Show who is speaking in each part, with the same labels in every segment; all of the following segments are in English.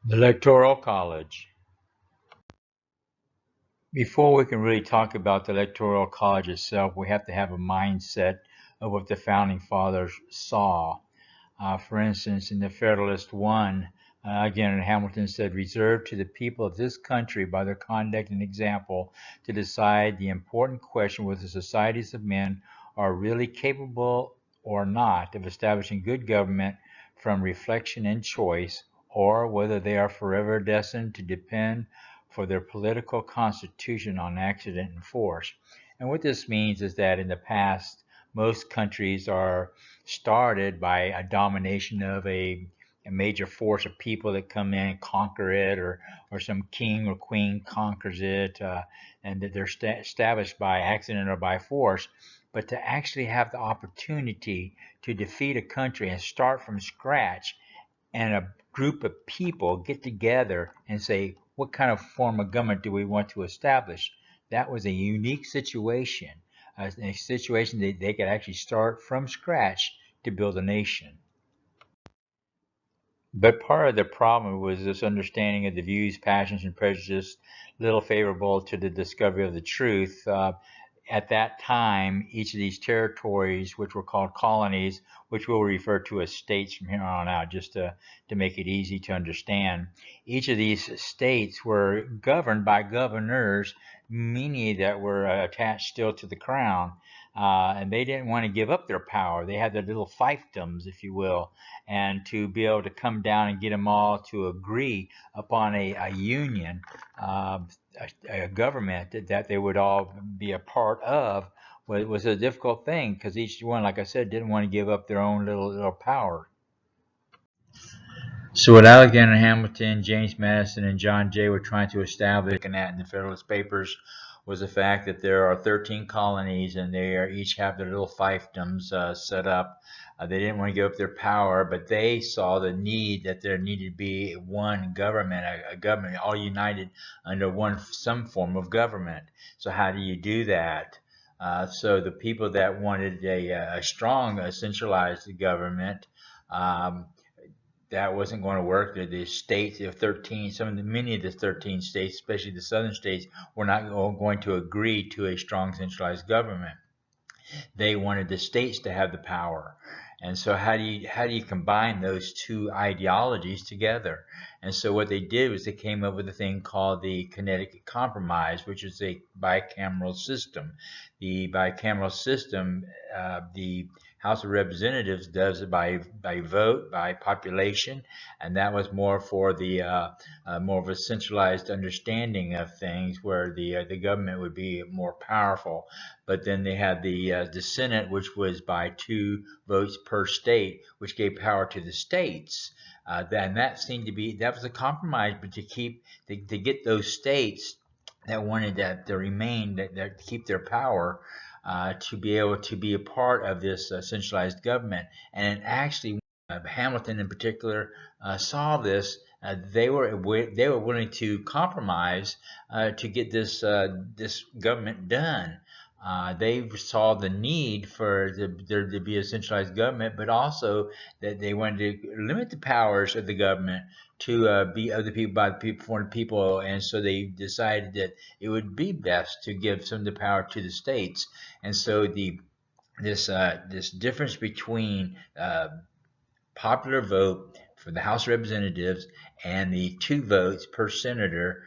Speaker 1: The Electoral College. Before we can really talk about the Electoral College itself, we have to have a mindset of what the Founding Fathers saw. For instance, in the Federalist One, again, Hamilton said, reserved to the people of this country by their conduct and example to decide the important question whether societies of men are really capable or not of establishing good government from reflection and choice, or whether they are forever destined to depend for their political constitution on accident and force. And what this means is that in the past, most countries are started by a domination of a major force of people that come in and conquer it, or some king or queen conquers it, and that they're established by accident or by force. But to actually have the opportunity to defeat a country and start from scratch, and a group of people get together and say, what kind of form of government do we want to establish? That was a unique situation, a situation that they could actually start from scratch to build a nation. But part of the problem was this understanding of the views, passions, and prejudices little favorable to the discovery of the truth. At that time, each of these territories, which were called colonies, which we'll refer to as states from here on out, just to make it easy to understand, each of these states were governed by governors, many that were attached still to the crown. And they didn't want to give up their power. They had their little fiefdoms, if you will, and to be able to come down and get them all to agree upon a union, uh, a government that they would all be a part of was a difficult thing because each one, like I said, didn't want to give up their own little power. So what Alexander Hamilton, James Madison, and John Jay were trying to establish, looking at in the Federalist Papers, was the fact that there are 13 colonies and they are, each have their little fiefdoms set up. They didn't want to give up their power, but they saw the need that there needed to be one government, a government all united under some form of government. So how do you do that? So the people that wanted a strong, centralized government, um, that wasn't going to work. The states, the 13, many of the 13 states, especially the southern states, were not going to agree to a strong centralized government. They wanted the states to have the power. And so how do you combine those two ideologies together? And so what they did was they came up with a thing called the Connecticut Compromise, which is a bicameral system. The bicameral system, the House of Representatives does it by vote, by population, and that was more for the more of a centralized understanding of things, where the government would be more powerful. But then they had the Senate, which was by 2 votes per state, which gave power to the states. That seemed to be, that was a compromise, but to get those states that wanted that to remain, that keep their power, to be able to be a part of this centralized government. And actually, Hamilton in particular saw this. They were willing to compromise to get this government done. They saw the need for there to be a centralized government, but also that they wanted to limit the powers of the government to be of the people, by the people, for the people. And so they decided that it would be best to give some of the power to the states. And so this difference between popular vote for the House of Representatives and the 2 votes per senator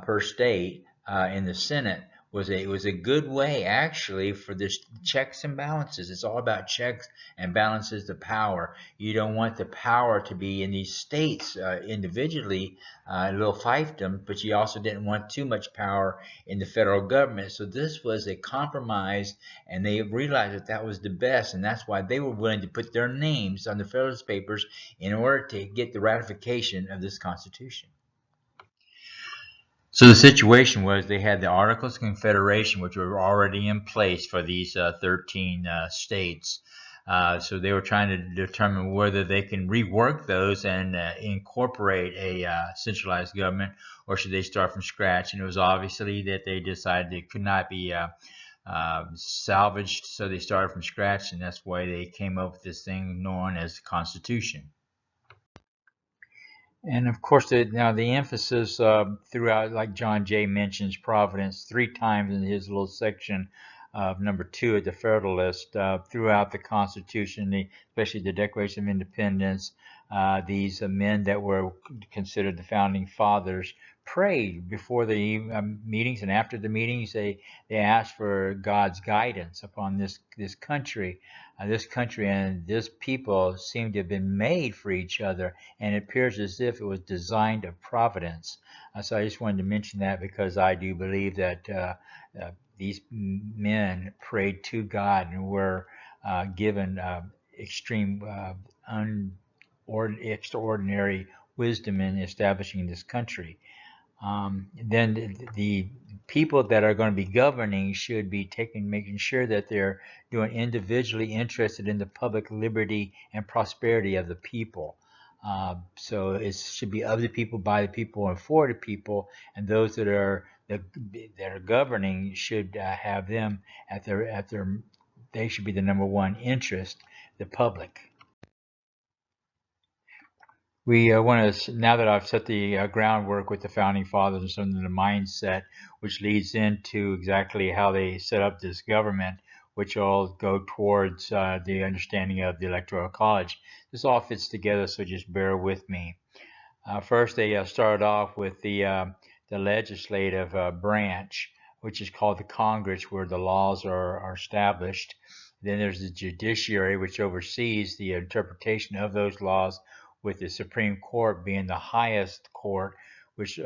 Speaker 1: per state in the Senate was a good way, actually, for this checks and balances. It's all about checks and balances, the power. You don't want the power to be in these states individually, little fiefdom, but you also didn't want too much power in the federal government. So this was a compromise, and they realized that that was the best, and that's why they were willing to put their names on the Federalist Papers in order to get the ratification of this Constitution. So the situation was they had the Articles of Confederation, which were already in place for these 13 states. So they were trying to determine whether they can rework those and incorporate a centralized government, or should they start from scratch. And it was obviously that they decided it could not be salvaged, so they started from scratch, and that's why they came up with this thing known as the Constitution. And of course, now the emphasis throughout, like John Jay mentions Providence 3 times in his little section of number 2 at the Federalist, throughout the Constitution, especially the Declaration of Independence. These men that were considered the founding fathers prayed before the meetings and after the meetings. They asked for God's guidance upon this country and this people seem to have been made for each other, and it appears as if it was designed of providence. So I just wanted to mention that because I do believe that these men prayed to God and were given extreme, extraordinary wisdom in establishing this country. Then the people that are going to be governing should be making sure that they're doing individually interested in the public liberty and prosperity of the people. So it should be of the people, by the people, and for the people. And those that are governing should have them at their they should be the number one interest, the public. We want to, now that I've set the groundwork with the founding fathers and some of the mindset, which leads into exactly how they set up this government, which all go towards the understanding of the Electoral College. This all fits together, so just bear with me. First, they started off with the legislative branch, which is called the Congress, where the laws are established. Then there's the judiciary, which oversees the interpretation of those laws, with the Supreme Court being the highest court, which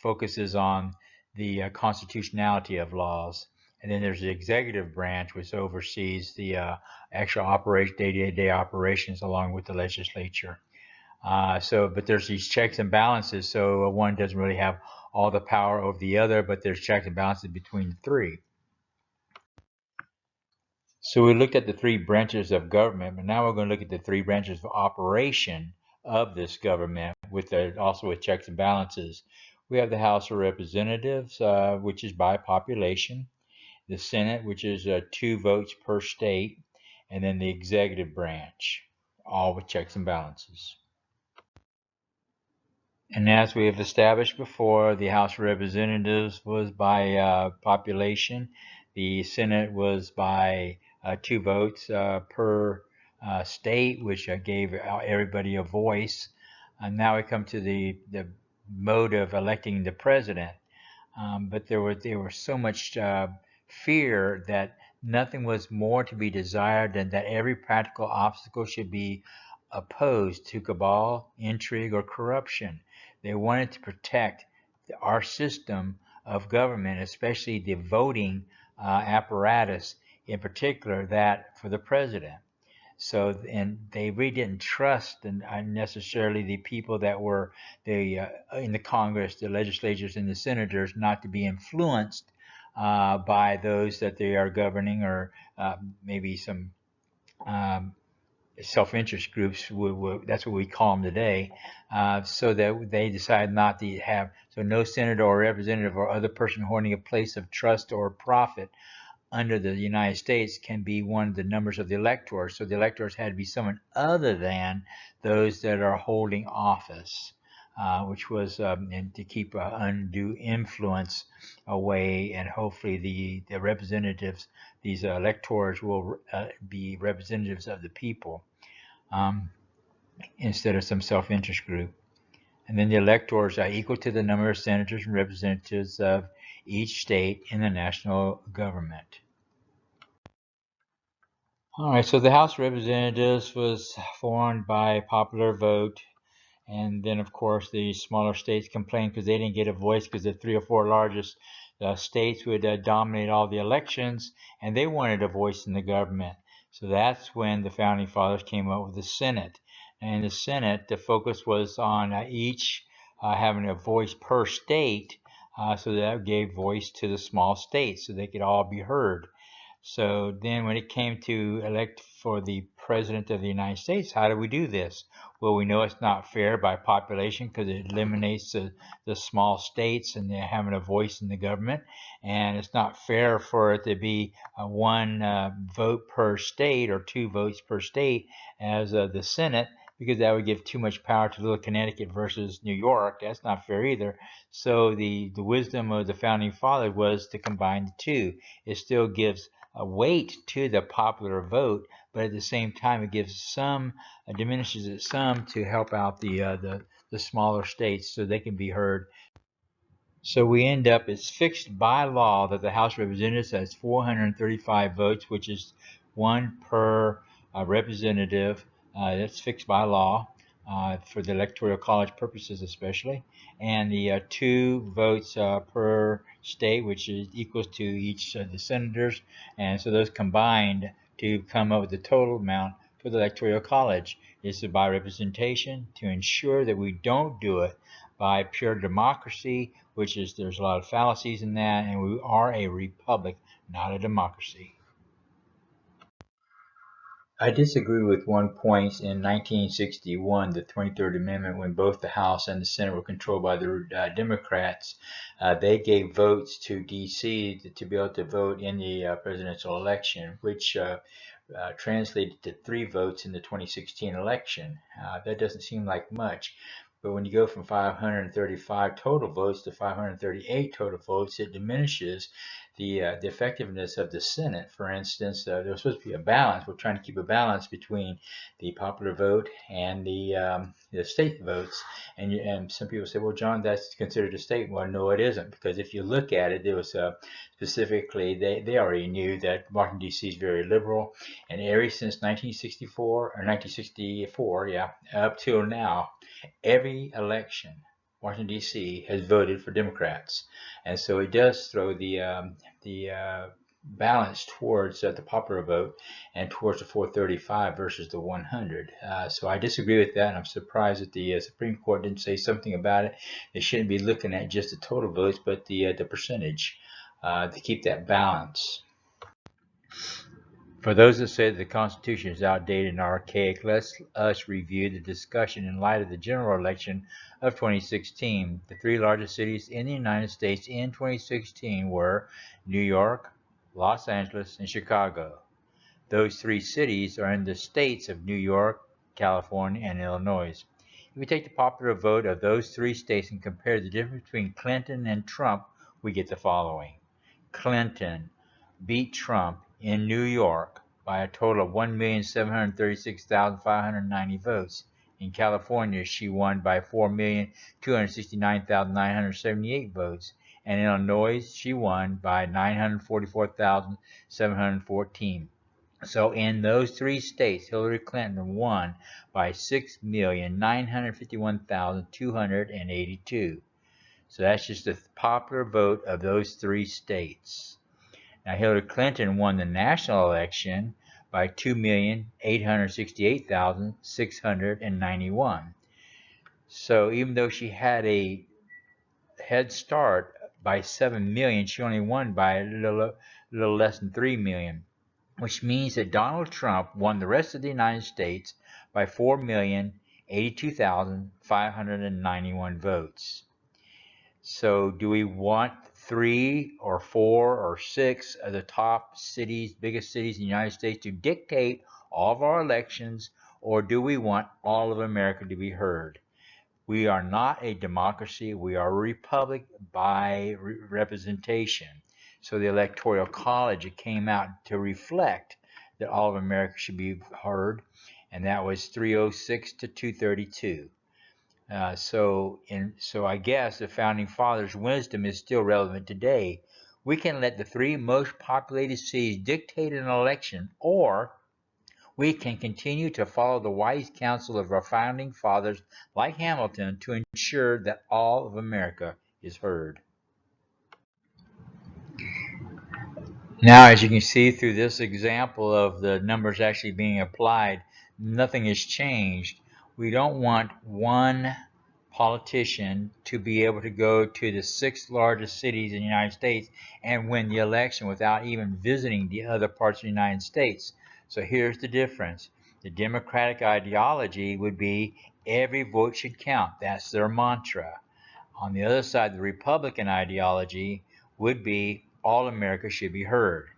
Speaker 1: focuses on the constitutionality of laws. And then there's the executive branch, which oversees the actual day-to-day operations along with the legislature. But there's these checks and balances, so one doesn't really have all the power over the other, but there's checks and balances between the three. So we looked at the 3 branches of government, but now we're going to look at the 3 branches of operation of this government, also with checks and balances. We have the House of Representatives, which is by population, the Senate, which is 2 votes per state, and then the executive branch, all with checks and balances. And as we have established before, the House of Representatives was by population. The Senate was by 2 votes per state, which gave everybody a voice. And now we come to the mode of electing the president. But there was so much fear that nothing was more to be desired than that every practical obstacle should be opposed to cabal, intrigue, or corruption. They wanted to protect our system of government, especially the voting apparatus, in particular that for the president. So, and they really didn't trust necessarily the people that were in the Congress, the legislatures, and the senators, not to be influenced by those that they are governing, or maybe some um, self-interest groups. That's what we call them today. So that they decide not to have, so no senator or representative or other person holding a place of trust or profit under the United States can be one of the numbers of the electors. So the electors had to be someone other than those that are holding office, which was and to keep undue influence away, and hopefully the representatives, these electors, will be representatives of the people instead of some self-interest group. And then the electors are equal to the number of senators and representatives of each state in the national government. All right, so the House of Representatives was formed by popular vote, and then of course the smaller states complained because they didn't get a voice, because the 3 or 4 largest states would dominate all the elections, and they wanted a voice in the government. So that's when the founding fathers came up with the Senate. And the Senate, the focus was on each having a voice per state, so that gave voice to the small states so they could all be heard. So then when it came to elect for the President of the United States, how do we do this? Well, we know it's not fair by population, because it eliminates the small states and they're having a voice in the government. And it's not fair for it to be 1 vote per state or 2 votes per state as the Senate. because that would give too much power to little Connecticut versus New York. That's not fair either. So the wisdom of the founding fathers was to combine the two. It still gives a weight to the popular vote, but at the same time it gives some, diminishes it some to help out the smaller states so they can be heard. So we end up, it's fixed by law that the House of Representatives has 435 votes, which is one per representative. That's fixed by law for the Electoral College purposes especially. And the 2 votes per state, which is equals to each of the senators. And so those combined to come up with the total amount for the Electoral College. This is by representation to ensure that we don't do it by pure democracy, which is there's a lot of fallacies in that, and we are a republic, not a democracy. I disagree with one point in 1961, the 23rd Amendment, when both the House and the Senate were controlled by the Democrats. They gave votes to D.C. to be able to vote in the presidential election, which translated to 3 votes in the 2016 election. That doesn't seem like much. But when you go from 535 total votes to 538 total votes, it diminishes the effectiveness of the Senate. For instance, there's supposed to be a balance. We're trying to keep a balance between the popular vote and the state votes. And some people say, well, John, that's considered a state. Well, no, it isn't, because if you look at it, it was specifically, they already knew that Washington, D.C. is very liberal. And ever since 1964, yeah, up till now, every election, Washington, D.C. has voted for Democrats. And so it does throw the balance towards the popular vote and towards the 435 versus the 100. So I disagree with that, and I'm surprised that the Supreme Court didn't say something about it. They shouldn't be looking at just the total votes, but the percentage to keep that balance. For those that say that the Constitution is outdated and archaic, let us review the discussion in light of the general election of 2016. The 3 largest cities in the United States in 2016 were New York, Los Angeles, and Chicago. Those 3 cities are in the states of New York, California, and Illinois. If we take the popular vote of those 3 states and compare the difference between Clinton and Trump, we get the following. Clinton beat Trump in New York by a total of 1,736,590 votes. In California, she won by 4,269,978 votes. And in Illinois, she won by 944,714. So in those 3 states, Hillary Clinton won by 6,951,282. So that's just the popular vote of those 3 states. Now, Hillary Clinton won the national election by 2,868,691. So even though she had a head start by 7 million, she only won by a little less than 3 million, which means that Donald Trump won the rest of the United States by 4,082,591 votes. So do we want 3 or 4 or 6 of the top cities, biggest cities in the United States to dictate all of our elections, or do we want all of America to be heard? We are not a democracy. We are a republic by representation. So the Electoral College came out to reflect that all of America should be heard, and that was 306 to 232. So I guess the Founding Fathers' wisdom is still relevant today. We can let the 3 most populated cities dictate an election, or we can continue to follow the wise counsel of our Founding Fathers, like Hamilton, to ensure that all of America is heard. Now, as you can see through this example of the numbers actually being applied, nothing has changed. We don't want one politician to be able to go to the 6 largest cities in the United States and win the election without even visiting the other parts of the United States. So here's the difference. The Democratic ideology would be every vote should count. That's their mantra. On the other side, the Republican ideology would be all America should be heard.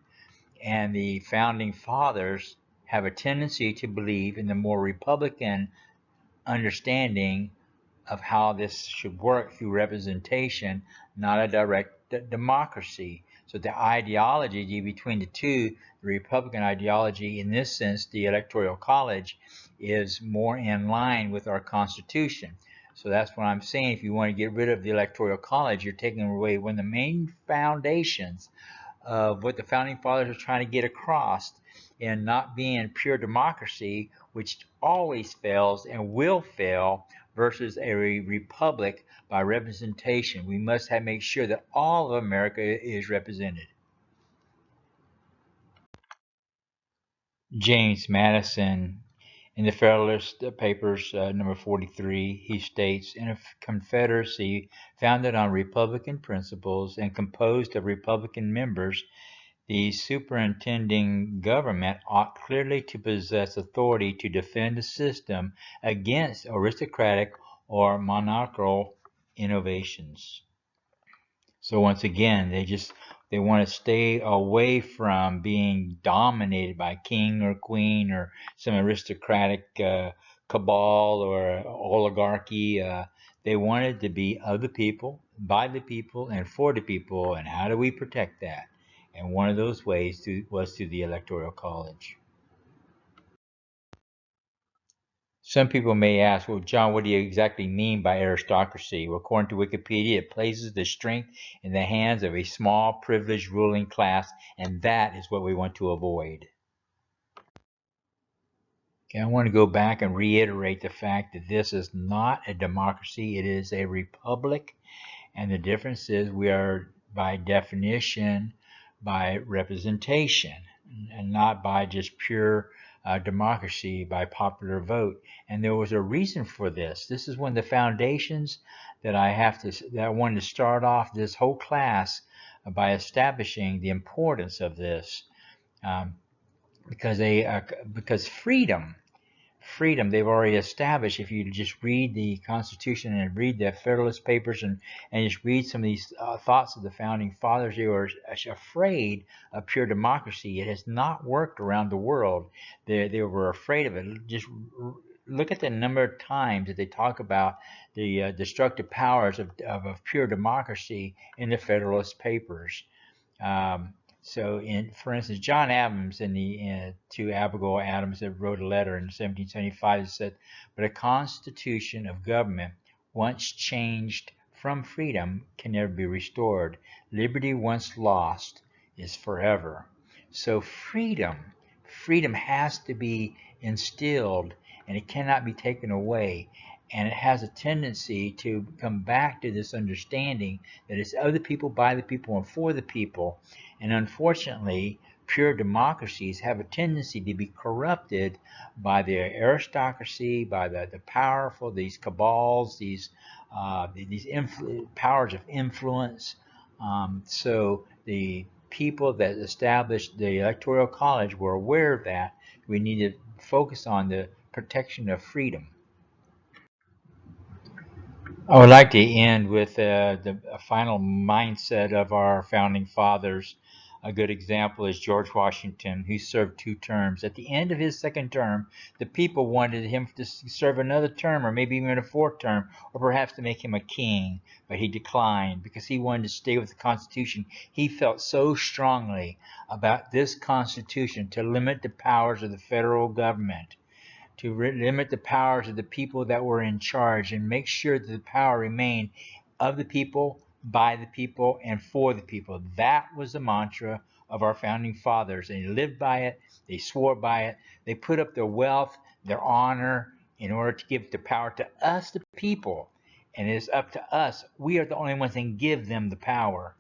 Speaker 1: And the Founding Fathers have a tendency to believe in the more Republican understanding of how this should work through representation, not a direct democracy. So the ideology between the two, the Republican ideology, in this sense, the Electoral College, is more in line with our Constitution. So that's what I'm saying. If you want to get rid of the Electoral College, you're taking away one of the main foundations of what the founding fathers are trying to get across in not being pure democracy, which always fails and will fail, versus a republic by representation. We must make sure that all of America is represented. James Madison, in the Federalist Papers, number 43, he states, in a confederacy founded on Republican principles and composed of Republican members, the superintending government ought clearly to possess authority to defend the system against aristocratic or monarchical innovations. So once again, they want to stay away from being dominated by king or queen or some aristocratic cabal or oligarchy. They wanted to be of the people, by the people, and for the people. And how do we protect that? And one of those ways was through the Electoral College. Some people may ask, well, John, what do you exactly mean by aristocracy? Well, according to Wikipedia, it places the strength in the hands of a small, privileged ruling class, and that is what we want to avoid. Okay, I want to go back and reiterate the fact that this is not a democracy, it is a republic, and the difference is we are, by definition, by representation, and not by just pure democracy by popular vote. And there was a reason for this. This is one of the foundations that I wanted to start off this whole class by establishing the importance of this, um, because freedom they've already established. If you just read the Constitution and read the Federalist Papers and just read some of these thoughts of the founding fathers, they were afraid of pure democracy. It has not worked around the world. They were afraid of it. Just look at the number of times that they talk about the destructive powers of pure democracy in the Federalist Papers. Um, so, for instance, John Adams to Abigail Adams that wrote a letter in 1775 that said, "But a constitution of government once changed from freedom can never be restored. Liberty once lost is forever." So freedom has to be instilled and it cannot be taken away. And it has a tendency to come back to this understanding that it's of the people, by the people, and for the people. And unfortunately, pure democracies have a tendency to be corrupted by the aristocracy, by the powerful, these cabals, these powers of influence. So the people that established the Electoral College were aware of that. We need to focus on the protection of freedom. I would like to end with the final mindset of our founding fathers. A good example is George Washington, who served 2 terms. At the end of his second term, the people wanted him to serve another term, or maybe even a 4th term, or perhaps to make him a king, but he declined because he wanted to stay with the Constitution. He felt so strongly about this Constitution to limit the powers of the federal government, to limit the powers of the people that were in charge and make sure that the power remained of the people, by the people, and for the people. That was the mantra of our founding fathers, and they lived by it. They swore by it. They put up their wealth, their honor, in order to give the power to us, the people. And it is up to us. We are the only ones that can give them the power.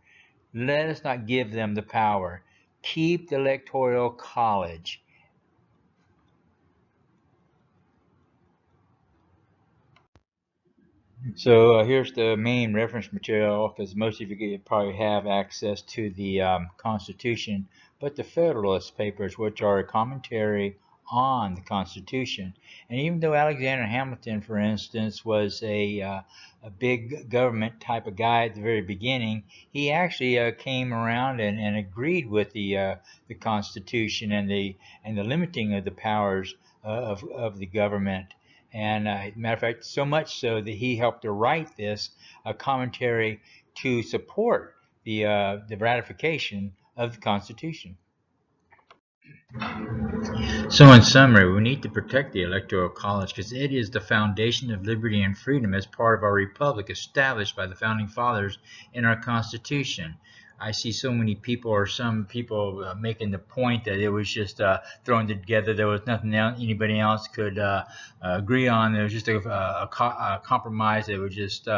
Speaker 1: Let us not give them the power. Keep the Electoral College. So here's the main reference material, because most of you probably have access to the Constitution, but the Federalist Papers, which are a commentary on the Constitution. And even though Alexander Hamilton, for instance, was a big government type of guy at the very beginning, he actually came around and agreed with the Constitution and the limiting of the powers of the government. And matter of fact, so much so that he helped to write this commentary to support the ratification of the Constitution. So, in summary, we need to protect the Electoral College because it is the foundation of liberty and freedom as part of our republic established by the founding fathers in our Constitution. I see so many people, or some people, making the point that it was just thrown together. There was nothing else anybody else could agree on. It was just a compromise. It was just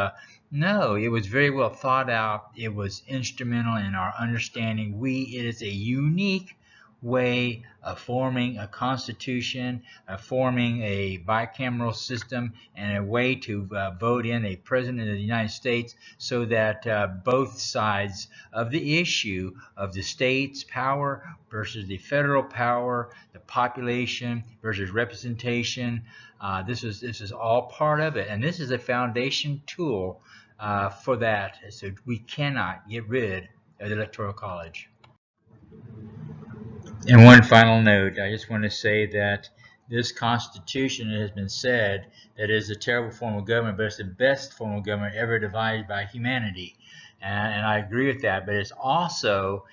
Speaker 1: no. It was very well thought out. It was instrumental in our understanding. It is a unique way of forming a constitution, forming a bicameral system, and a way to vote in a president of the United States so that both sides of the issue of the state's power versus the federal power, the population versus representation, this is all part of it. And this is a foundation tool for that. So we cannot get rid of the Electoral College. And one final note, I just want to say that this Constitution, it has been said that it is a terrible form of government, but it's the best form of government ever devised by humanity. And I agree with that, but it's also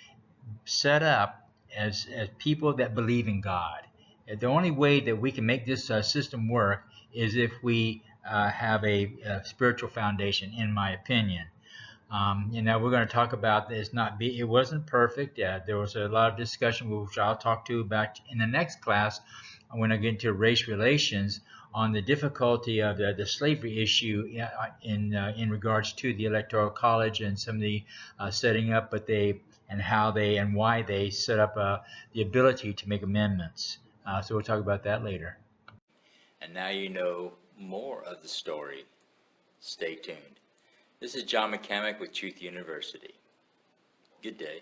Speaker 1: set up as people that believe in God. The only way that we can make this system work is if we have a spiritual foundation, in my opinion. We're going to talk about this. It wasn't perfect. There was a lot of discussion, which I'll talk to about in the next class when I get into race relations on the difficulty of the slavery issue in regards to the Electoral College and some of the setting up, and why they set up the ability to make amendments. So we'll talk about that later. And now you know more of the story. Stay tuned. This is John McCamick with Truth University. Good day.